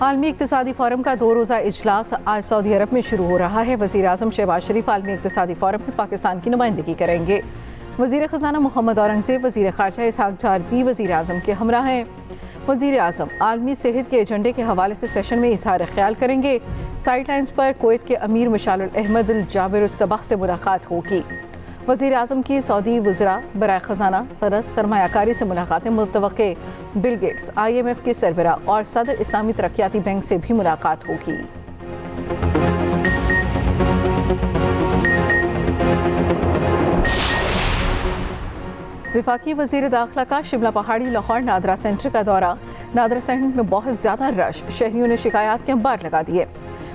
आलमी इक़्तिसादी फ़ोरम का 2 रोज़ा इजलास आज सऊदी अरब में शुरू हो रहा है। वज़ीर आज़म शहबाज शरीफ आलमी इक़्तिसादी फ़ोरम में पाकिस्तान की नुमाइंदगी करेंगे। वज़ीर ख़ज़ाना मोहम्मद औरंगज़ेब, वज़ीर ख़ारजा इसहाक़ डार भी वज़ीर आज़म के हमरा हैं। वज़ीर आज़म आलमी सेहत के एजेंडे के हवाले से सेशन में इज़हार ख्याल करेंगे। साइड लाइन्स पर कुवैत के अमीर मशाल अहमद अल जाबिर अल सबह से मुलाकात होगी। वज़ीर आज़म की सऊदी वज़रा बराए ख़ज़ाना सनद सरमायाकारी से मुलाकातें मुतवक्के। बिल गेट्स, IMF के सरबरा और सदर इस्लामी तरक्याती बैंक से भी मुलाकात होगी। वफाकी वज़ीर दाखिला का शिमला पहाड़ी लाहौर नादरा सेंटर का दौरा। नादरा सेंटर में बहुत ज़्यादा रश, शहरियों ने शिकायत के अंबार लगा दिए।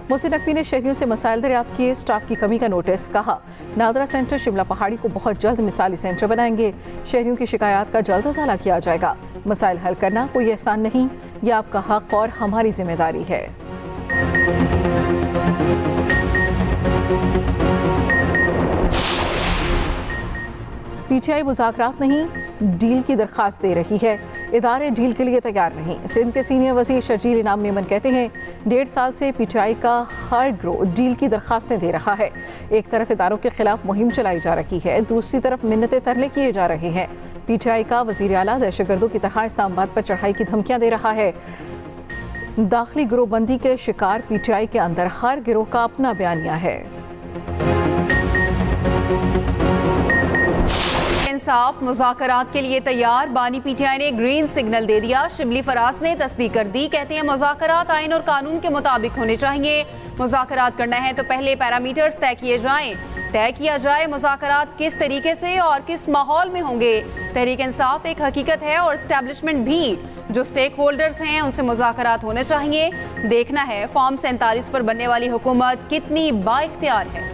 मोहसिन नकवी ने शहरियों से मसाइल दरियाफ्त किए, स्टाफ की कमी का नोटिस। कहा नादरा सेंटर शिमला पहाड़ी को बहुत जल्द मिसाली सेंटर बनाएंगे। शहरियों की शिकायत का जल्द अज़ाला किया जाएगा। मसाइल हल करना कोई एहसान नहीं, यह आपका हक और हमारी जिम्मेदारी है। PTI मुज़ाकरात नहीं, डील की दरख्वास्त दे रही है। इदारे डील के लिए तैयार नहीं। सिंध के सीनियर वज़ीर शर्जील इनाम मेमन कहते हैं 1.5 साल से PTI का हर ग्रोह डील की दरख्वास्तें दे रहा है। एक तरफ इदारों के खिलाफ मुहिम चलाई जा रही है, दूसरी तरफ मिन्नतें तरले किए जा रहे हैं। PTI का वज़ीर आला दहशतगर्दों की तरह इस्लामाबाद पर चढ़ाई की धमकियां दे रहा है। दाखिली गिरोहबंदी के शिकार PTI के अंदर हर गिरोह का अपना बयानिया है। इंसाफ मुज़ाकरात के लिए तैयार। बानी PTI ने ग्रीन सिग्नल दे दिया। शिबली फराज ने तस्दीक कर दी। कहते हैं मुज़ाकरात आइन और कानून के मुताबिक होने चाहिए। मुज़ाकरात करना है तो पहले पैरामीटर्स तय किए जाएं। तय किया जाए मुज़ाकरात किस तरीके से और किस माहौल में होंगे। तहरीक इंसाफ एक हकीकत है और एस्टेब्लिशमेंट भी। जो स्टेक होल्डर्स हैं उनसे मुज़ाकरात होने चाहिए। देखना है फॉर्म 47 पर बनने वाली हुकूमत कितनी बाइख्तियार है।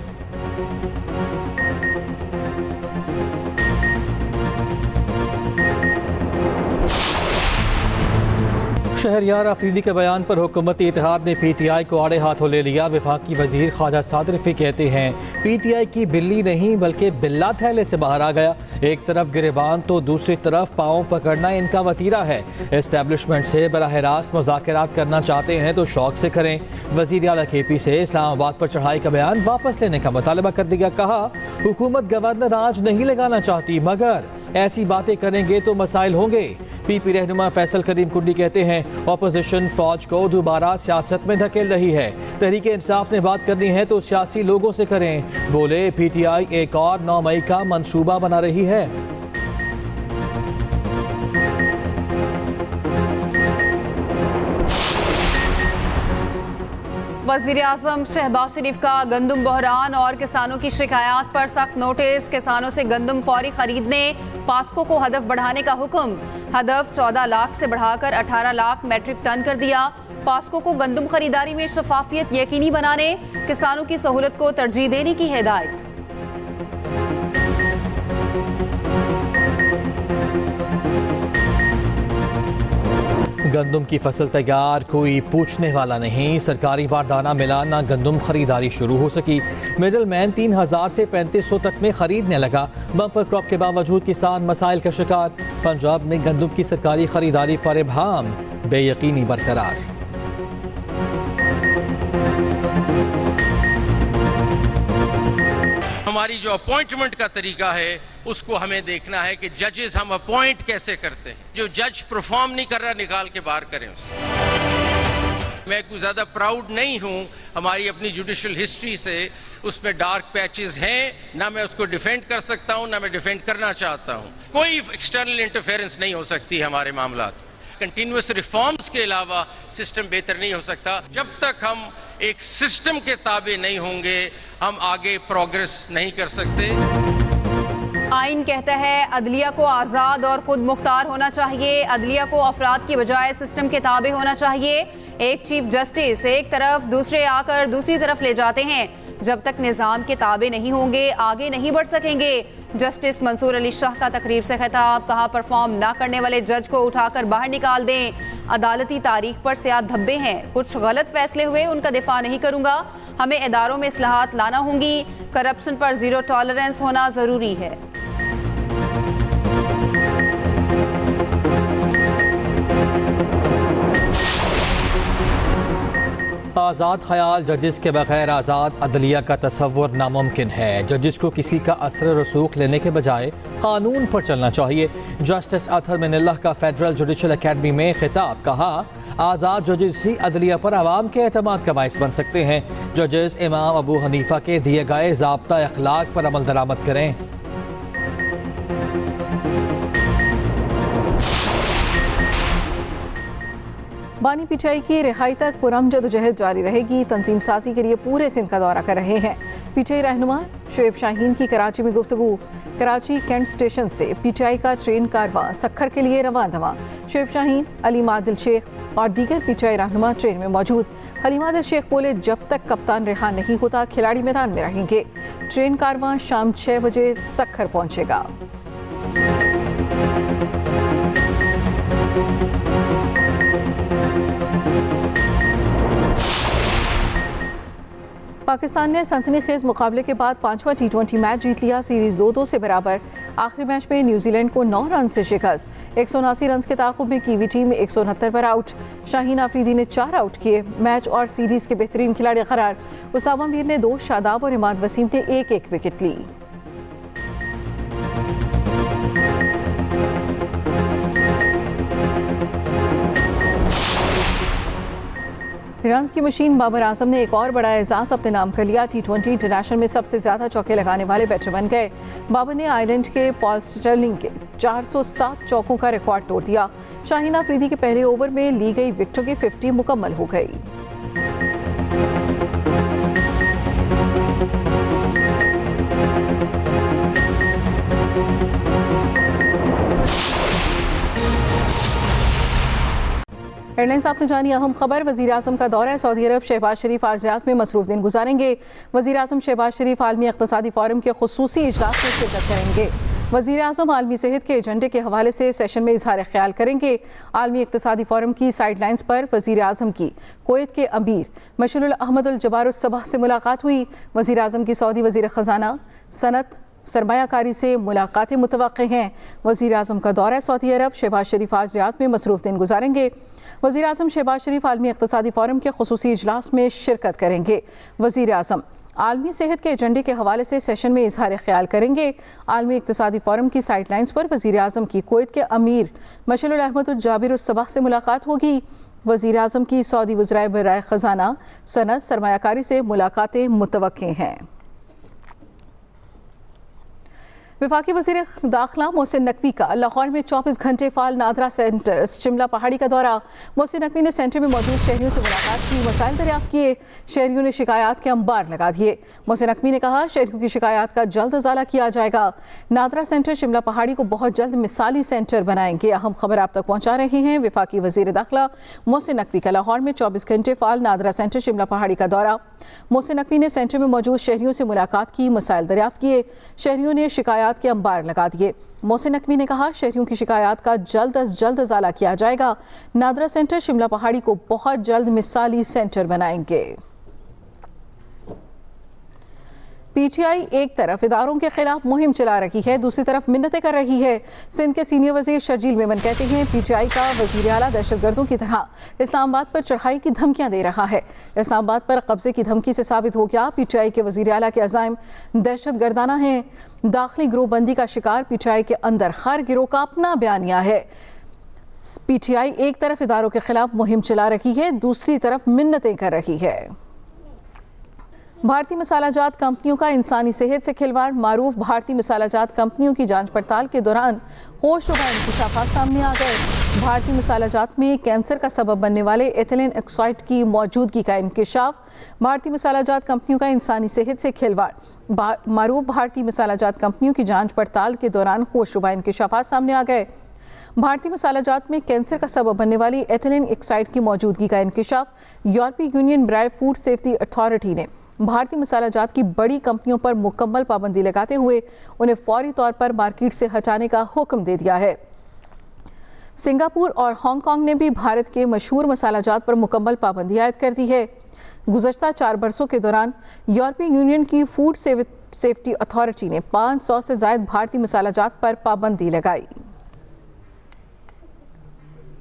शहरयार अफरीदी के बयान पर हुकूमती इत्तेहाद ने PTI को आड़े हाथों ले लिया। वफाकी वजीर ख्वाजा साद रफ़ी कहते हैं PTI की बिल्ली नहीं बल्कि बिल्ला थैले से बाहर आ गया। एक तरफ गिरेबान तो दूसरी तरफ पाँव पकड़ना इनका वतीरा है। एस्टेब्लिशमेंट से बराह रास्त मुज़ाकरात करना चाहते हैं तो शौक से करें। वज़ीर आला KP से इस्लामाबाद पर चढ़ाई का बयान वापस लेने का मुतालबा कर दिया। कहा हुकूमत गवर्नर आज नहीं लगाना चाहती, मगर ऐसी बातें करेंगे तो मसाइल होंगे। PP रहनुमा फैसल करीम कुंडी कहते हैं ऑपोजिशन फौज को दोबारा सियासत में धकेल रही है। तहरीक इंसाफ ने बात करनी है तो सियासी लोगों से करें। बोले PTI एक और 9 मई का मंसूबा बना रही है। वज़ीर आज़म शहबाज शरीफ का गंदम बहरान और किसानों की शिकायत पर सख्त नोटिस। किसानों से गंदम फौरी खरीदने, पास्को को हदफ बढ़ाने का हुक्म। हदफ 14 लाख से बढ़ाकर 18 लाख मैट्रिक टन कर दिया। पास्को को गंदम खरीदारी में शफाफियत यकीनी बनाने, किसानों की सहूलत को तरजीह देने की हिदायत। गंदम की फसल तैयार, कोई पूछने वाला नहीं। सरकारी बारदाना मिला ना, गंदम खरीदारी शुरू हो सकी। मिडल मैन 3000 से 3500 तक में खरीदने लगा। बम्पर क्रॉप के बावजूद किसान मसाइल का शिकार। पंजाब में गंदम की सरकारी खरीदारी पर इब्हाम, बेयकीनी बरकरार। हमारी जो अपॉइंटमेंट का तरीका है उसको हमें देखना है कि जजेस हम अपॉइंट कैसे करते हैं। जो जज परफॉर्म नहीं कर रहा निकाल के बाहर करें उसको। मैं कुछ ज्यादा प्राउड नहीं हूं हमारी अपनी जुडिशियल हिस्ट्री से। उसमें डार्क पैचेस हैं, ना मैं उसको डिफेंड कर सकता हूं ना मैं डिफेंड करना चाहता हूं। कोई एक्सटर्नल इंटरफेरेंस नहीं हो सकती हमारे मामला। कंटिन्यूअस रिफॉर्म्स के अलावा सिस्टम बेहतर नहीं हो सकता। जब तक हम एक सिस्टम के ताबे नहीं होंगे हम आगे प्रोग्रेस नहीं कर सकते। आइन कहता है अदलिया को आज़ाद और खुद मुख्तार होना चाहिए। अदलिया को अफराद की बजाय सिस्टम के ताबे होना चाहिए। एक चीफ जस्टिस एक तरफ, दूसरे आकर दूसरी तरफ ले जाते हैं। जब तक निज़ाम के ताबे नहीं होंगे आगे नहीं बढ़ सकेंगे। जस्टिस मंसूर अली शाह का तकरीब से खिताब। कहा परफॉर्म ना करने वाले जज को उठाकर बाहर निकाल दें। अदालती तारीख पर सियाह धब्बे हैं, कुछ गलत फैसले हुए उनका दिफा नहीं करूंगा। हमें इदारों में इस्लाहात लाना होंगी। करप्शन पर जीरो टॉलरेंस होना जरूरी है। आज़ाद ख्याल जजिस के बगैर आज़ाद अदलिया का तसव्वुर नामुमकिन है। जजिस को किसी का असर रसूख लेने के बजाय कानून पर चलना चाहिए। जस्टिस अतहर मिनल्लाह का फेडरल जुडिशल अकेडमी में खिताब। कहा, आज़ाद जजिस ही अदलिया पर आवाम के एतमाद का बाइस बन सकते हैं। जजिस इमाम अबू हनीफा के दिए गए ज़ाब्ता अखलाक पर अमल दरामद करें। बानी पीटीआई की रिहाई तक पुरम जदोजहद जारी रहेगी। तंजीम साजी के लिए पूरे सिंध का दौरा कर रहे हैं। पीटीआई रहनुमा शुएब शाहीन की कराची में गुफ्तगू। कराची कैंट स्टेशन से पीटीआई का ट्रेन कारवां सखर के लिए रवाना। शुएब शाहीन, अलीम आदिल शेख और दीगर पीटीआई रहनुमा ट्रेन में मौजूद। अलीम आदिल शेख बोले, जब तक कप्तान रिहा नहीं होता खिलाड़ी मैदान में रहेंगे। ट्रेन कारवां शाम 6 बजे सखर पहुंचेगा। पाकिस्तान ने सनसनीखेज मुकाबले के बाद 5वां T20 मैच जीत लिया। सीरीज 2-2 से बराबर। आखिरी मैच में न्यूजीलैंड को 9 रन से शिकस्त। 179 रन के ताक़ुब में कीवी टीम 169 पर आउट। शाहीन आफरीदी ने 4 आउट किए। मैच और सीरीज के बेहतरीन खिलाड़ी करार। उसामा मीर ने 2, शादाब और इमाद वसीम ने 1-1 विकेट ली। रन्स की मशीन बाबर आजम ने एक और बड़ा एजाज अपने नाम कर लिया। T20 इंटरनेशनल में सबसे ज्यादा चौके लगाने वाले बैटर बन गए। बाबर ने आयरलैंड के पॉल स्टर्लिंग के 407 चौकों का रिकॉर्ड तोड़ दिया। शाहीन आफरीदी के पहले ओवर में ली गई विकेटों की 50 मुकम्मल हो गई। एयरलाइंस आपने जानी अहम खबर। वज़ीर आज़म का दौरा है सऊदी अरब। शहबाज शरीफ आज रियाद में मसरूफ दिन गुजारेंगे। वज़ीर आज़म शहबाज शरीफ आलमी इक़्तिसादी फोरम के खुसूसी इजलास में शिरकत करेंगे। वज़ीर आज़म आलमी सेहत के एजेंडे के हवाले से सेशन में इजहार ख्याल करेंगे। आलमी इक़्तिसादी फोरम की साइडलाइंस पर वज़ीर आज़म की कुवैत के अमीर मशरुल अहमदुल जबारुस सबह से मुलाकात हुई। वज़ीर आज़म की सऊदी वज़ीर ख़जाना सनत सरमायाकारी से मुलाकातें मुतवक्के हैं। वज़ीर आज़म का दौरा है सऊदी अरब। शहबाज शरीफ आज रियाद में मसरूफ दिन गुजारेंगे। वज़ीर आज़म शहबाज शरीफ आलमी इक़्तिसादी फोरम के खुसूसी इजलास में शिरकत करेंगे। वज़ीर आज़म आलमी सेहत के एजेंडे के हवाले से सेशन में इजहार ख्याल करेंगे। आलमी इक़्तिसादी फोरम की साइडलाइंस पर वज़ीर आज़म की कुवैत के अमीर मशरुल अहमदुल जबारुस सबह से मुलाकात होगी। वज़ीर आज़म की सऊदी वज़राए बराए ख़जाना सनत सरमायाकारी से मुलाकातें मुतवक्के हैं। वफाकी वज़ीर दाखिला मोहसिन नकवी का लाहौर में 24 घंटे फाल नादरा सेंटर शिमला पहाड़ी का दौरा। मोहसिन नकवी ने सेंटर में मौजूद शहरियों से मुलाकात की, मसाइल दरियाफ्त किए। शहरियों ने शिकायत के अंबार लगा दिए। मोहसिन नकवी ने कहा, शहरियों की शिकायत का जल्द अजाला किया जाएगा। नादरा सेंटर शिमला पहाड़ी को बहुत जल्द मिसाली सेंटर बनाएंगे। अहम खबर आप तक पहुँचा रहे हैं वफाकी वज़ीर दाखिला मोहसिन नकवी का लाहौर में 24 घंटे फाल नादरा सेंटर शिमला पहाड़ी का दौरा। मोहसिन नकवी ने सेंटर में मौजूद शहरियों से मुलाकात की, मसाइल दरियाफ्त किए। शहरियों ने शिकायत के अंबार लगा दिए। मोहसिन नकवी ने कहा, शहरियों की शिकायत का जल्द अज जल्द अजाला किया जाएगा। नादरा सेंटर शिमला पहाड़ी को बहुत जल्द मिसाली सेंटर बनाएंगे। पीटीआई एक तरफ इदारों के खिलाफ मुहिम चला रही है, दूसरी तरफ मिन्नतें कर रही है। सिंध के सीनियर वजीर शर्जील मेमन कहते हैं, पीटीआई का वजीर आला दहशतगर्दों की तरह इस्लामाबाद पर चढ़ाई की धमकियां दे रहा है। इस्लामाबाद पर कब्जे की धमकी से साबित हो गया पीटीआई के वजीर आला के अज़ाइम दहशतगर्दाना हैं। दाखिली गिरोहबंदी का शिकार पीटीआई के अंदर हर गिरोह का अपना बयानिया है। पीटीआई एक तरफ इदारों के खिलाफ मुहिम चला रही है, दूसरी तरफ मिन्नतें कर रही है। भारतीय मसालाजात कंपनियों का इंसानी सेहत से खिलवाड़। मारूफ भारतीय मसालाजात कंपनियों की जांच पड़ताल के दौरान होशरुबा इंकशाफात सामने आ गए। भारतीय मसालाजात में कैंसर का सबब बनने वाले एथिलीन ऑक्साइड की मौजूदगी का इंकशाफ। भारतीय मसालाजात कंपनियों का इंसानी सेहत से खिलवाड़। मारूफ भारतीय मसालाजात कंपनियों की जांच पड़ताल के दौरान होशरुबा इंकशाफात सामने आ गए। भारतीय मसालाजात में कैंसर का सबब बनने वाली एथिलीन ऑक्साइड की मौजूदगी का इंकशाफ। यूरोपीय यूनियन बराए फूड सेफ्टी अथॉरिटी ने भारतीय मसालाजात की बड़ी कंपनियों पर मुकम्मल पाबंदी लगाते हुए उन्हें फौरी तौर पर मार्केट से हटाने का हुक्म दे दिया है। सिंगापुर और हांगकांग ने भी भारत के मशहूर मसालाजात पर मुकम्मल पाबंदी आयद कर दी है। गुज़श्ता 4 बरसों के दौरान यूरोपीय यूनियन की फूड सेफ्टी अथॉरिटी ने 500 से ज़ायद भारतीय मसालाजात पर पाबंदी लगाई।